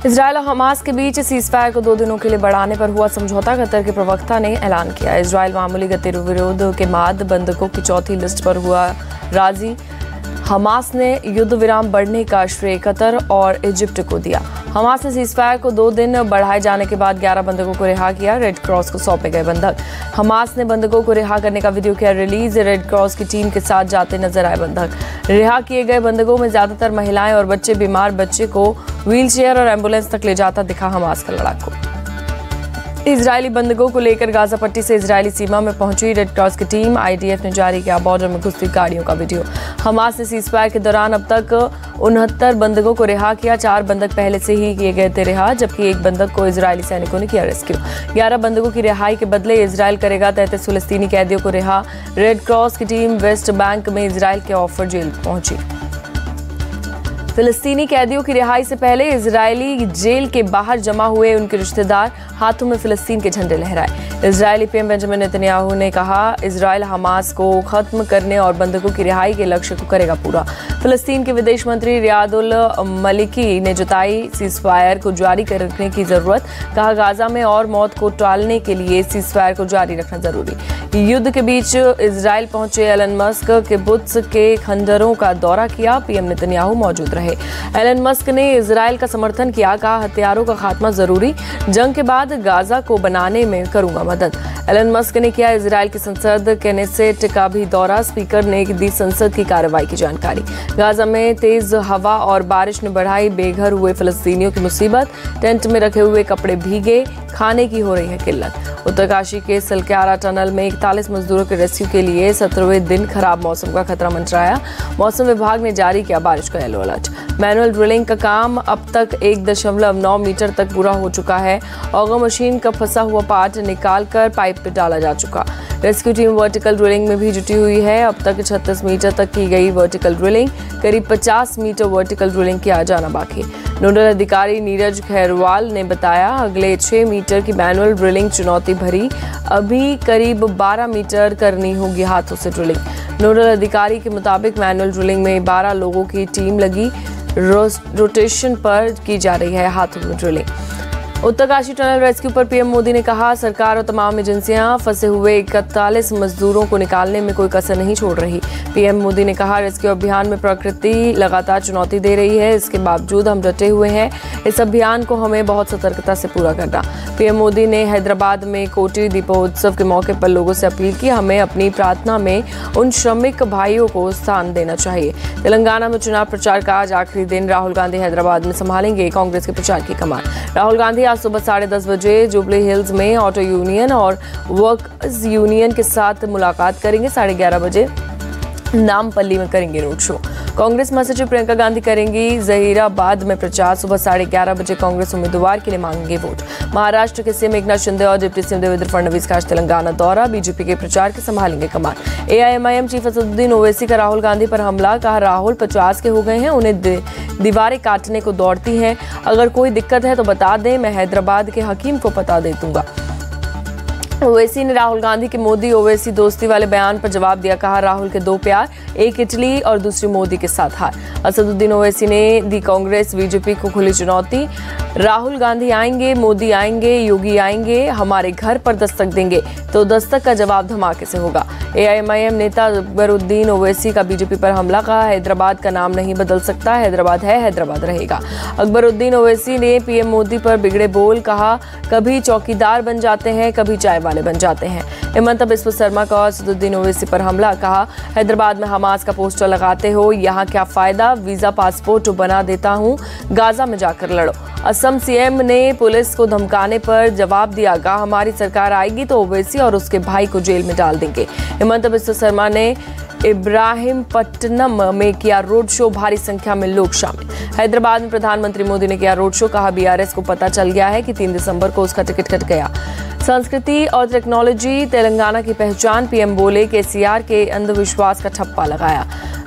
Israel और Hamas के बीच ceasefire को 2 दिनों के लिए बढ़ाने पर हुआ समझौता कतर के प्रवक्ता ने ऐलान किया। इजरायल मामूली गतिविरोध के बाद बंधकों की चौथी लिस्ट पर हुआ राजी। हमास ने युद्ध विराम बढ़ने का श्रेय कतर और इजिप्ट को दिया। हमास ने सीजफायर को 2 दिन बढ़ाए जाने के बाद 11 बंधकों को रिहा किया। रेड क्रॉस को सौंपे गए बंधक। हमास ने बंधकों को रिहा करने का वीडियो किया रिलीज। रेड क्रॉस की टीम के साथ जाते नजर आए बंधक। रिहा किए गए बंधकों में ज्यादातर महिलाएं और बच्चे। बीमार बच्चे को व्हीलचेयर और एम्बुलेंस तक ले जाता दिखा हमास का लड़ाकू। इजरायली बंधकों को लेकर गाजा पट्टी से इजरायली सीमा में पहुंची रेड क्रॉस की टीम। आईडीएफ ने जारी किया बॉर्डर में घुसती गाड़ियों का वीडियो। हमास ने सीजफायर के दौरान अब तक 69 बंधकों को रिहा किया। 4 बंधक पहले से ही किए गए थे रिहा, जबकि 1 बंधक को इजरायली सैनिकों ने किया रेस्क्यू। 11 बंधकों की रिहाई के बदले इजरायल करेगा 33 फिलिस्तीनी कैदियों को रिहा। रेड क्रॉस की टीम वेस्ट बैंक में इजरायल के ऑफर जेल पहुंची। फिलिस्तीनी कैदियों की रिहाई से पहले इजरायली जेल के बाहर जमा हुए उनके रिश्तेदार हाथों में फिलिस्तीन के झंडे लहराए। इजरायली पीएम बेंजामिन नेतन्याहू ने कहा, इजरायल हमास को खत्म करने और बंधकों की रिहाई के लक्ष्य को करेगा पूरा। फिलिस्तीन के विदेश मंत्री रियादुल मलिकी ने जताई सीजफायर को जारी रखने की जरूरत। कहा, गाजा में और मौत को टालने के लिए सीजफायर को जारी रखना जरूरी। युद्ध के बीच इजरायल पहुंचे एलन मस्क किब्बुत्ज के खंडरों का दौरा किया। पीएम नेतन्याहू मौजूद रहे। एलन मस्क ने इजरायल का समर्थन किया। कहा, हथियारों का खात्मा जरूरी, जंग के बाद गाजा को बनाने में करूंगा मदद। एलन मस्क ने किया इजरायल की संसद केनेसेट का भी दौरा। स्पीकर ने दी संसद की कार्रवाई की जानकारी। गाजा में तेज हवा और बारिश ने बढ़ाई बेघर हुए फिलिस्तीनियों की मुसीबत। टेंट में रखे हुए कपड़े भीगे, खाने की हो रही है किल्लत। उत्तरकाशी के सलक्यारा टनल में 41 मजदूरों के रेस्क्यू के लिए 17वें दिन खराब मौसम का खतरा मंडराया। मौसम विभाग ने जारी किया बारिश का येलो अलर्ट। मैनुअल ड्रिलिंग का काम अब तक 1.9 मीटर तक पूरा हो चुका है। ऑगर मशीन का फंसा हुआ पार्ट निकालकर पाइप पे डाला जा चुका। रेस्क्यू टीम वर्टिकल ड्रिलिंग में भी जुटी हुई है। अब तक 36 मीटर तक की गई वर्टिकल ड्रिलिंग, करीब 50 मीटर वर्टिकल ड्रिलिंग किया जाना बाकी। नोडल अधिकारी नीरज खैरवाल ने बताया, अगले 6 मीटर की मैनुअल ड्रिलिंग चुनौती भरी। अभी करीब 12 मीटर करनी होगी हाथों से ड्रिलिंग। नोडल अधिकारी के मुताबिक मैनुअल ड्रिलिंग में 12 लोगों की टीम लगी। रोटेशन पर की जा रही है हाथों में ड्रिलिंग। उत्तरकाशी टनल रेस्क्यू पर पीएम मोदी ने कहा, सरकार और तमाम एजेंसियां फंसे हुए 41 मजदूरों को निकालने में कोई कसर नहीं छोड़ रही। पीएम मोदी ने कहा, रेस्क्यू अभियान में प्रकृति लगातार चुनौती दे रही है, इसके बावजूद हम डटे हुए हैं। इस अभियान को हमें बहुत सतर्कता से पूरा करना। पीएम मोदी ने हैदराबाद में कोटी दीपोत्सव के मौके पर लोगों से अपील की, हमें अपनी प्रार्थना में उन श्रमिक भाइयों को स्थान देना चाहिए। तेलंगाना में चुनाव प्रचार का आज आखिरी दिन। राहुल गांधी हैदराबाद में संभालेंगे कांग्रेस के प्रचार की कमान। राहुल गांधी आज सुबह 10:30 बजे जुबली हिल्स में ऑटो यूनियन और वर्कर्स यूनियन के साथ मुलाकात करेंगे। 11:30 बजे नामपल्ली में करेंगे रोड शो। कांग्रेस महासचिव प्रियंका गांधी करेंगी जहीराबाद में प्रचार। सुबह 11:30 बजे कांग्रेस उम्मीदवार के लिए मांगेंगे वोट। महाराष्ट्र के सीएम एकनाथ शिंदे और डिप्टी सीएम देवेंद्र फडणवीस का आज तेलंगाना दौरा। बीजेपी के प्रचार के संभालेंगे कमान। एआईएमआईएम चीफ असदुद्दीन ओवैसी का राहुल गांधी पर हमला। कहा, राहुल 50 के हो गए हैं, उन्हें दीवारें काटने को दौड़ती हैं। अगर कोई दिक्कत है तो बता दें, मैं हैदराबाद के हकीम को पता दे दूंगा। ओवैसी ने राहुल गांधी के मोदी ओवैसी दोस्ती वाले बयान पर जवाब दिया। कहा, राहुल के 2 प्यार, एक इटली और दूसरी मोदी के साथ हार। असदुद्दीन ओवैसी ने दी कांग्रेस बीजेपी को खुली चुनौती। राहुल गांधी आएंगे, मोदी आएंगे, योगी आएंगे, हमारे घर पर दस्तक देंगे तो दस्तक का जवाब धमाके से होगा। एआईएमआईएम नेता अकबरुद्दीन ओवैसी का बीजेपी पर हमला। कहा, हैदराबाद का नाम नहीं बदल सकता, हैदराबाद है, हैदराबाद रहेगा। अकबरुद्दीन ओवैसी ने पीएम मोदी पर बिगड़े बोल। कहा, कभी चौकीदार बन जाते हैं, कभी चाय वाले बन जाते हैं। हेमंत बिस्वा शर्मा का असदुद्दीन ओवैसी पर हमला। कहा, हैदराबाद में हमास का पोस्टर लगाते हो, यहाँ क्या फायदा, वीजा पासपोर्ट बना देता हूँ, गाजा में जाकर लड़ो। असम सीएम ने पुलिस को धमकाने पर जवाब दिया। कहा, हमारी सरकार आएगी तो ओवैसी और उसके भाई को जेल में डाल देंगे। हेमंत बिस्वा शर्मा ने इब्राहिमपट्टनम में किया रोड शो। भारी संख्या में लोग शामिल। हैदराबाद में प्रधानमंत्री मोदी ने किया रोड शो। कहा, बीआरएस को पता चल गया है कि 3 दिसंबर को उसका टिकट कट गया। संस्कृति और टेक्नोलॉजी तेलंगाना की पहचान। पीएम बोले, केसीआर के अंधविश्वास का ठप्पा लगाया।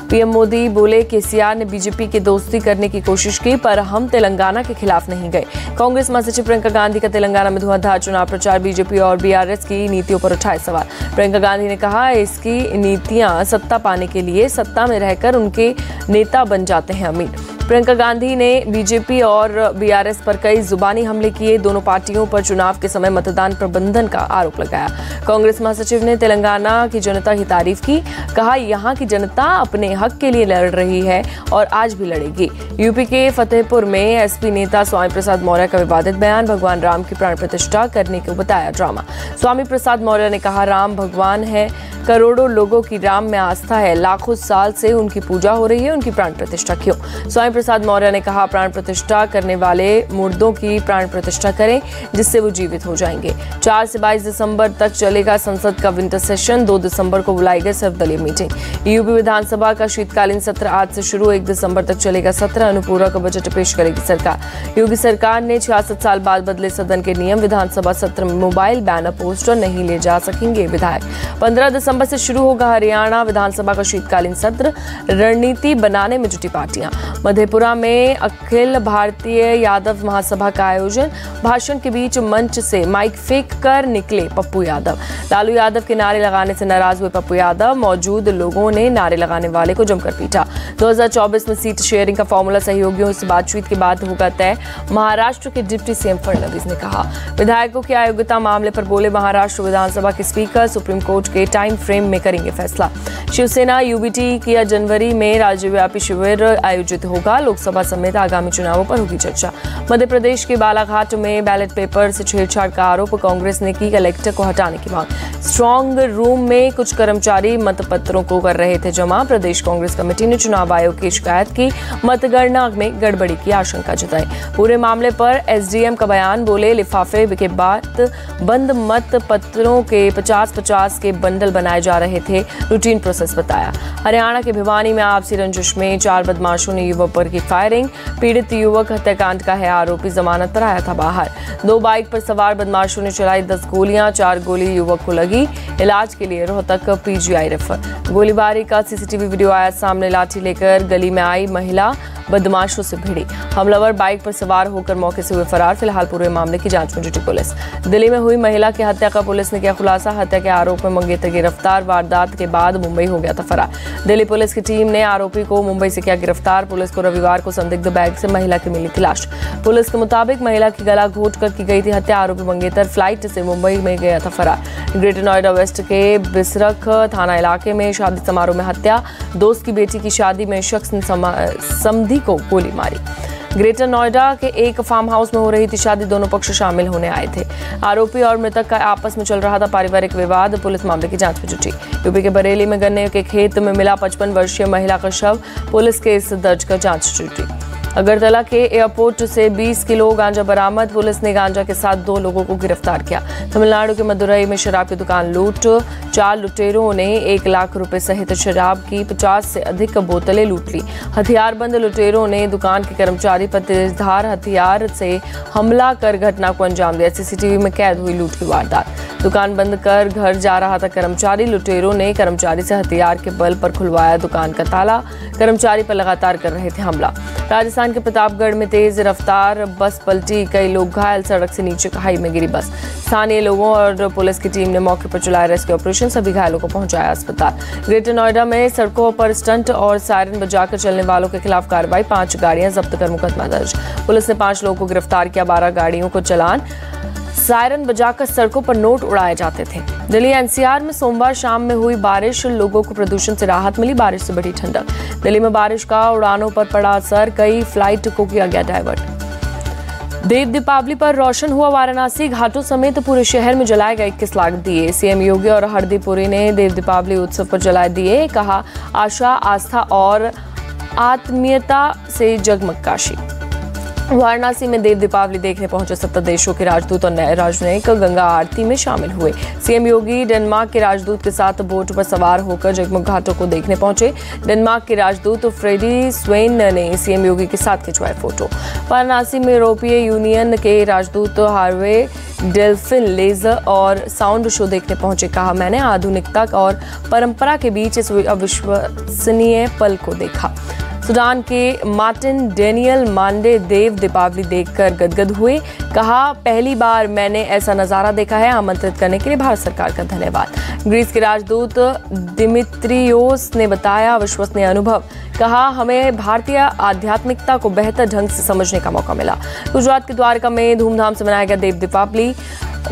पीएम मोदी बोले, केसीआर ने बीजेपी की दोस्ती करने की कोशिश की, पर हम तेलंगाना के खिलाफ नहीं गए। कांग्रेस महासचिव प्रियंका गांधी का तेलंगाना में धुआंधार चुनाव प्रचार। बीजेपी और बीआरएस की नीतियों पर उठाए सवाल। प्रियंका गांधी ने कहा, इसकी नीतियां सत्ता पाने के लिए सत्ता में रहकर उनके नेता बन जाते हैं अमीर। प्रियंका गांधी ने बीजेपी और बीआरएस पर कई जुबानी हमले किए। दोनों पार्टियों पर चुनाव के समय मतदान प्रबंधन का आरोप लगाया। कांग्रेस महासचिव ने तेलंगाना की जनता की तारीफ की। कहा, यहां की जनता अपने हक के लिए लड़ रही है और आज भी लड़ेगी। यूपी के फतेहपुर में एसपी नेता स्वामी प्रसाद मौर्य का विवादित बयान। भगवान राम की प्राण प्रतिष्ठा करने को बताया ड्रामा। स्वामी प्रसाद मौर्य ने कहा, राम भगवान है, करोड़ों लोगों की राम में आस्था है, लाखों साल से उनकी पूजा हो रही है, उनकी प्राण प्रतिष्ठा क्यों? स्वामी प्रसाद मौर्य ने कहा, प्राण प्रतिष्ठा करने वाले मुर्दों की प्राण प्रतिष्ठा करें जिससे वो जीवित हो जाएंगे। 4 से 22 दिसंबर तक चलेगा संसद का विंटर सेशन। 2 दिसंबर को बुलाई गई सर्वदलीय मीटिंग। यूपी विधानसभा का शीतकालीन सत्र आज से शुरू। 1 दिसंबर तक चलेगा सत्र। अनुपूरक बजट पेश करेगी सरकार। योगी सरकार ने 66 साल बाद बदले सदन के नियम। विधानसभा सत्र में मोबाइल, बैनर, पोस्टर नहीं ले जा सकेंगे विधायक। 15 दिसंबर से शुरू होगा हरियाणा विधानसभा का शीतकालीन सत्र। रणनीति बनाने में जुटी पार्टियां। मधेपुरा में अखिल भारतीय यादव महासभा का आयोजन। भाषण के बीच मंच से माइक फेंक कर निकले पप्पू यादव। लालू यादव के नारे लगाने से नाराज हुए पप्पू यादव। मौजूद लोगों ने नारे लगाने वाले को जमकर पीटा। 2024 में सीट शेयरिंग का फॉर्मूला सहयोगियों से बातचीत के बाद होगा तय। महाराष्ट्र के डिप्टी सीएम फडणवीस ने कहा। विधायकों की अयोग्यता मामले पर बोले महाराष्ट्र विधानसभा के स्पीकर। सुप्रीम कोर्ट के टाइम फ्रेम में करेंगे फैसला। शिवसेना यूबीटी किया जनवरी में राज्यव्यापी शिविर आयोजित होगा। लोकसभा समेत आगामी चुनावों पर होगी चर्चा। मध्य प्रदेश के बालाघाट में बैलेट पेपर से छेड़छाड़ का आरोप। कांग्रेस ने की कलेक्टर को हटाने की मांग। स्ट्रांग रूम में कुछ कर्मचारी मतपत्रों को कर रहे थे जमा। प्रदेश कांग्रेस कमेटी ने चुनाव आयोग की शिकायत की। मतगणना में गड़बड़ी की आशंका जताई। पूरे मामले पर एसडीएम का बयान। बोले, लिफाफे के बाद बंद मत पत्रों के 50-50 के बंडल बनाए जा रहे थे। रूटीन प्रोसेस बताया। हरियाणा के भिवानी में आपसी रंजिश में 4 बदमाशों ने युवक पर की फायरिंग। पीड़ित युवक हत्याकांड का है आरोपी, जमानत पर आया था बाहर। 2 बाइक पर सवार बदमाशों ने चलाई 10 गोलियां। 4 गोली युवक को लगी। इलाज के लिए रोहतक पीजीआई रेफर। गोलीबारी का सीसीटीवी वीडियो आया सामने। लाठी लेकर गली में आई महिला बदमाशों से भिड़ी। हमलावर बाइक पर सवार होकर मौके से हुए फरार। फिलहाल पूरे मामले की जांच में जुटी पुलिस। दिल्ली में हुई महिला की हत्या का पुलिस ने किया खुलासा। हत्या के आरोप में मंगेतर गिरफ्तार। वारदात के बाद मुंबई हो गया था फरार। दिल्ली पुलिस की टीम ने आरोपी को मुंबई से किया गिरफ्तार। पुलिस को रविवार को संदिग्ध बैग से महिला की मिली थी लाश। पुलिस के मुताबिक महिला की गला घोंट कर की गई थी हत्या। आरोपी मंगेतर फ्लाइट से मुंबई में गया था फरार। ग्रेटर नोएडा वेस्ट के बिसरख थाना इलाके में शादी समारोह में हत्या। दोस्त की बेटी की शादी में शख्स ने समधी को गोली मारी। ग्रेटर नोएडा के एक फार्म हाउस में हो रही थी शादी। दोनों पक्ष शामिल होने आए थे। आरोपी और मृतक का आपस में चल रहा था पारिवारिक विवाद। पुलिस मामले की जांच में जुटी। यूपी के बरेली में गन्ने के खेत में मिला 55 वर्षीय महिला का शव। पुलिस केस दर्ज कर जांच जुटी। अगरतला के एयरपोर्ट से 20 किलो गांजा बरामद। पुलिस ने गांजा के साथ 2 लोगों को गिरफ्तार किया। तमिलनाडु के मदुरई में शराब की दुकान लूट। 4 लुटेरों ने 1 लाख रुपए सहित शराब की 50 से अधिक बोतलें लूट ली। हथियारबंद लुटेरों ने दुकान के कर्मचारी पर तेजधार हथियार से हमला कर घटना को अंजाम दिया। सीसीटीवी में कैद हुई लूट की वारदात। दुकान बंद कर घर जा रहा था कर्मचारी। लुटेरों ने कर्मचारी से हथियार के बल पर खुलवाया दुकान का ताला। कर्मचारी पर लगातार कर रहे थे हमला। राजस्थान के प्रतापगढ़ में तेज रफ्तार बस पलटी। कई लोग घायल। सड़क से नीचे खाई में गिरी बस। स्थानीय लोगों और पुलिस की टीम ने मौके पर चलाया रेस्क्यू ऑपरेशन। सभी घायलों को पहुंचाया अस्पताल। ग्रेटर नोएडा में सड़कों पर स्टंट और सायरन बजाकर चलने वालों के खिलाफ कार्रवाई। 5 गाड़ियां जब्त कर मुकदमा दर्ज। पुलिस ने 5 लोगों को गिरफ्तार किया। 12 गाड़ियों को चालान। सायरन बजाकर सड़कों पर नोट उड़ाए जाते थे। दिल्ली एनसीआर में सोमवार शाम में हुई बारिश। लोगों को प्रदूषण से राहत मिली। बारिश से बढ़ी ठंडक। दिल्ली में बारिश का उड़ानों पर पड़ा असर। कई फ्लाइट को किया गया डायवर्ट। देव दीपावली पर रोशन हुआ वाराणसी। घाटों समेत पूरे शहर में जलाए गए 21 लाख दिए। सीएम योगी और हरदीप पुरी ने देव दीपावली उत्सव पर जलाए दिए। कहा, आशा, आस्था और आत्मीयता से जगमग काशी। वाराणसी में देव दीपावली देखने पहुंचे 70 देशों के राजदूत और राजनयिक गंगा आरती में शामिल हुए। सीएम योगी डेनमार्क के राजदूत के साथ बोट पर सवार होकर जगमग घाटों को देखने पहुंचे। डेनमार्क के राजदूत फ्रेडी स्वेन ने सीएम योगी के साथ खिंचवाए फोटो। वाराणसी में यूरोपीय यूनियन के राजदूत हार्वे डेल्फिन लेजर और साउंड शो देखने पहुंचे। कहा, मैंने आधुनिकता और परंपरा के बीच इस अविश्वसनीय पल को देखा। सूडान के मार्टिन डेनियल मांडे देव दीपावली देखकर गदगद हुए। कहा, पहली बार मैंने ऐसा नजारा देखा है। आमंत्रित करने के लिए भारत सरकार का धन्यवाद। ग्रीस के राजदूत दिमित्रियोस ने बताया, विश्वसनीय अनुभव। कहा, हमें भारतीय आध्यात्मिकता को बेहतर ढंग से समझने का मौका मिला। गुजरात के द्वारका में धूमधाम से मनाया गया देव दीपावली।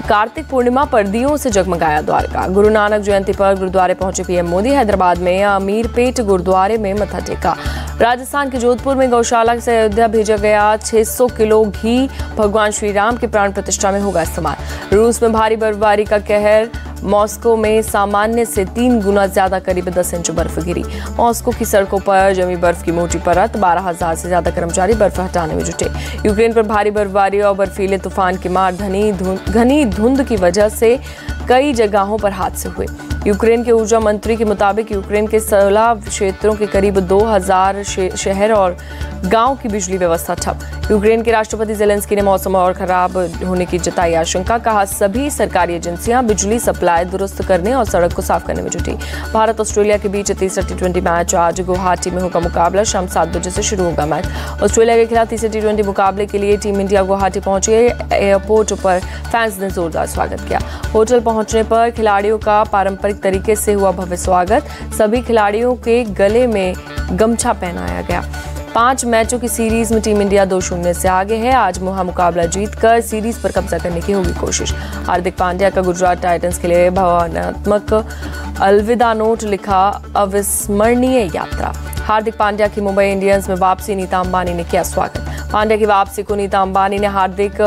कार्तिक पूर्णिमा पर दियों से जगमगाया द्वारका। गुरु नानक जयंती पर गुरुद्वारे पहुंचे पीएम मोदी। हैदराबाद में अमीरपेट गुरुद्वारे में मत्था टेका। राजस्थान के जोधपुर में गौशाला से अयोध्या भेजा गया 600 किलो घी भगवान श्री राम की प्राण प्रतिष्ठा में होगा इस्तेमाल। रूस में भारी बर्फबारी का कहर। मॉस्को में सामान्य से 3 गुना ज्यादा करीब 10 इंच बर्फ गिरी। मॉस्को की सड़कों पर जमी बर्फ की मोटी परत। 12,000 से ज्यादा कर्मचारी बर्फ हटाने में जुटे। यूक्रेन पर भारी बर्फबारी और बर्फीले तूफान की मार। घनी धुंध की वजह से कई जगहों पर हादसे हुए। यूक्रेन के ऊर्जा मंत्री के मुताबिक यूक्रेन के 16 क्षेत्रों के करीब 2000 शहर और गांव की बिजली व्यवस्था ठप। यूक्रेन के राष्ट्रपति जेलेंस्की ने मौसम और खराब होने की जताई आशंका। कहा, सभी सरकारी एजेंसियां बिजली सप्लाई दुरुस्त करने और सड़क को साफ करने में जुटी। भारत ऑस्ट्रेलिया के बीच तीसरा T20 मैच आज गुवाहाटी में होगा मुकाबला। शाम 7 बजे से शुरू होगा मैच। ऑस्ट्रेलिया के खिलाफ तीसरे T20 मुकाबले के लिए टीम इंडिया गुवाहाटी पहुंची है। एयरपोर्ट पर फैंस ने जोरदार स्वागत किया। होटल पहुंचने पर खिलाड़ियों का पारंपरिक तरीके से हुआ भव्य स्वागत। सभी खिलाड़ियों के गले में गमछा पहनाया गया। 5 मैचों की सीरीज में टीम इंडिया 2-0 से आगे है। आज मुकाबला जीतकर सीरीज पर कब्जा करने की होगी कोशिश। हार्दिक पांड्या का गुजरात टाइटंस के लिए भावनात्मक अलविदा नोट लिखा। अविस्मरणीय यात्रा। हार्दिक पांड्या की मुंबई इंडियंस में वापसी। नीता अंबानी ने किया स्वागत। पांड्या की वापसी को नीता अंबानी ने हार्दिक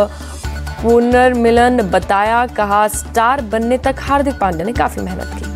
पुनर्मिलन बताया। कहा, स्टार बनने तक हार्दिक पांड्या ने काफी मेहनत की।